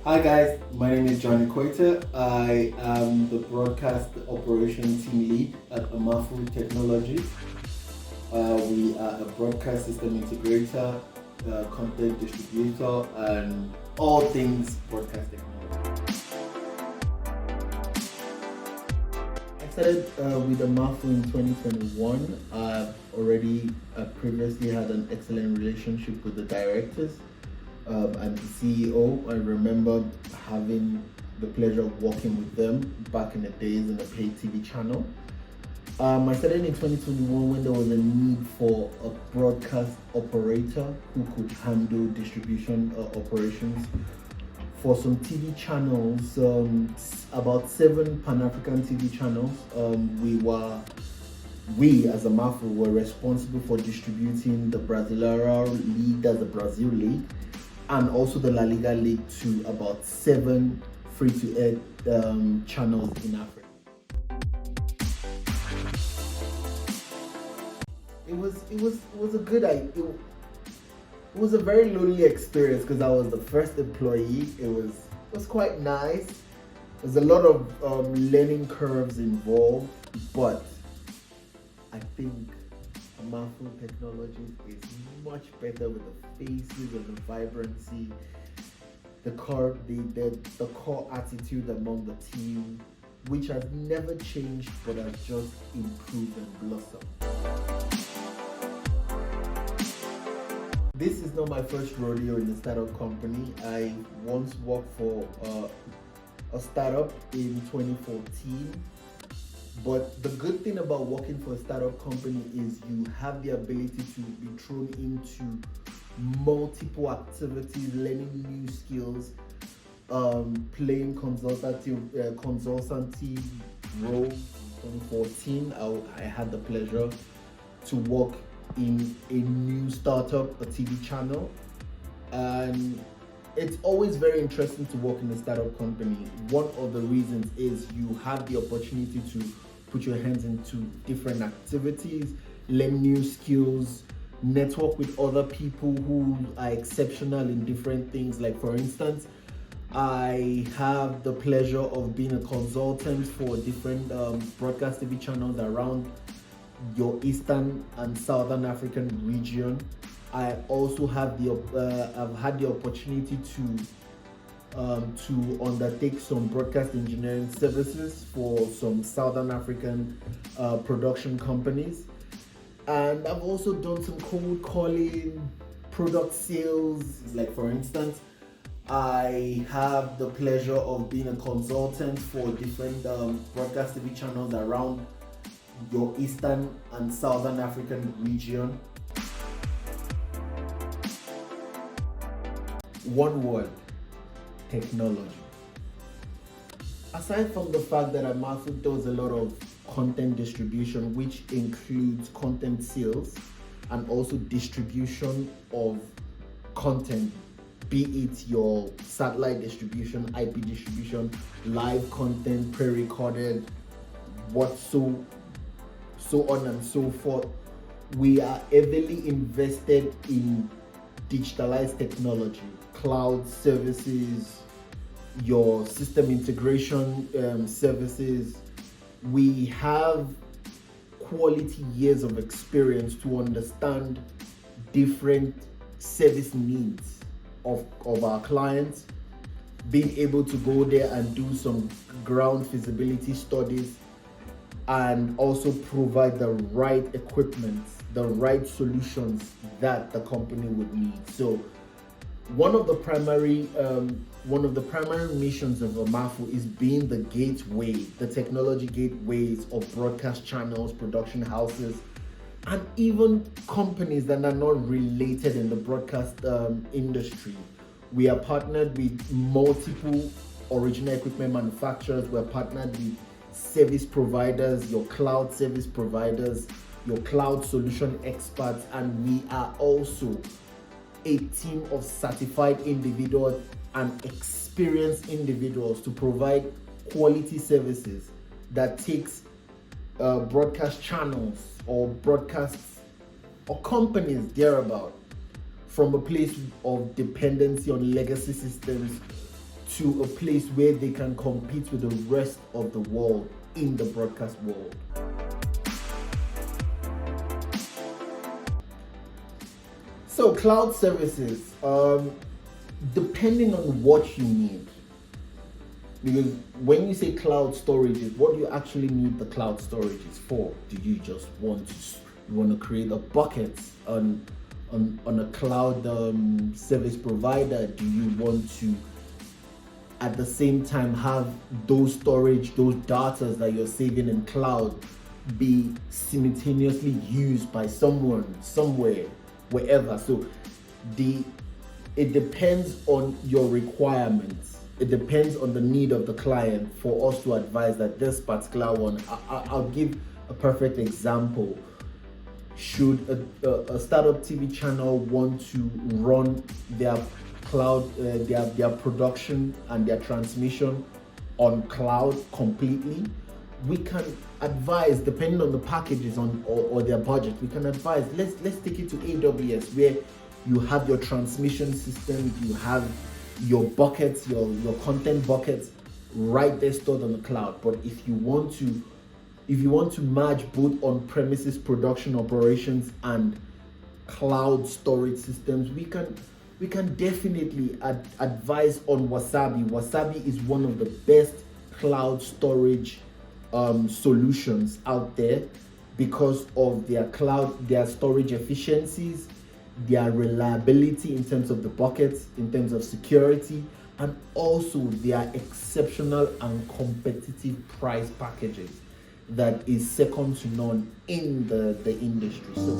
Hi guys, my name is Johnny Koita. I am the broadcast operation team lead at Amafu Technologies. We are a broadcast system integrator, content distributor, and all things broadcast technology. I started with Amafu in 2021. I've already previously had an excellent relationship with the directors and the CEO. I remember having the pleasure of working with them back in the days in a paid TV channel. I started in 2021 when there was a need for a broadcast operator who could handle distribution operations for some TV channels, about 7 Pan-African TV channels. We as Amafu were responsible for distributing the Brasileiro League, that's the Brazil League, and also the La Liga League to about 7 free-to-air channels in Africa. It was a good idea. It was a very lonely experience because I was the first employee. It was quite nice. There's a lot of learning curves involved, but I think Amafu Technologies is much better with the faces and the vibrancy, the core attitude among the team, which has never changed but has just improved and blossomed. This is not my first rodeo in a startup company. I once worked for a startup in 2014. But the good thing about working for a startup company is you have the ability to be thrown into multiple activities, learning new skills, playing consultancy role. In 2014, I had the pleasure to work in a new startup, a TV channel, and it's always very interesting to work in a startup company. One of the reasons is you have the opportunity to put your hands into different activities, learn new skills, network with other people who are exceptional in different things. Like for instance, I have the pleasure of being a consultant for different broadcast TV channels around your Eastern and Southern African region. I also have I've had the opportunity to undertake some broadcast engineering services for some Southern African production companies, and I've also done some cold calling, product sales. Like for instance, I have the pleasure of being a consultant for different broadcast TV channels around your Eastern and Southern African region. One word: technology. Aside from the fact that Amafu does a lot of content distribution, which includes content sales and also distribution of content, be it your satellite distribution, IP distribution, live content, pre-recorded, so on and so forth, we are heavily invested in digitalized technology, cloud services, your system integration services. We have quality years of experience to understand different service needs of our clients, being able to go there and do some ground feasibility studies and also provide the right equipment, the right solutions that the company would need. So one of the primary missions of Amafu is being the gateway, the technology gateways of broadcast channels, production houses, and even companies that are not related in the broadcast industry. We are partnered with multiple original equipment manufacturers. We're partnered with service providers, your cloud service providers, your cloud solution experts, and we are also a team of certified individuals and experienced individuals to provide quality services that takes broadcast channels or broadcasts or companies thereabout from a place of dependency on legacy systems to a place where they can compete with the rest of the world in the broadcast world. So cloud services, depending on what you need, because when you say cloud storages, what do you actually need the cloud storages for? Do you just want to create a bucket on a cloud service provider? Do you want to at the same time have those storage, those data that you're saving in cloud be simultaneously used by someone somewhere, wherever? So it depends on your requirements. It depends on the need of the client for us to advise that this particular one. I'll give a perfect example. Should a startup TV channel want to run their cloud, their production and their transmission on cloud completely, we can advise, depending on the packages or their budget, we can advise, let's take it to AWS, where you have your transmission system, you have your buckets, your content buckets right there stored on the cloud. But if you want to merge both on-premises production operations and cloud storage systems, we can definitely advise on Wasabi. Wasabi is one of the best cloud storage solutions out there because of their storage efficiencies, their reliability in terms of the buckets, in terms of security, and also their exceptional and competitive price packages that is second to none in the industry. So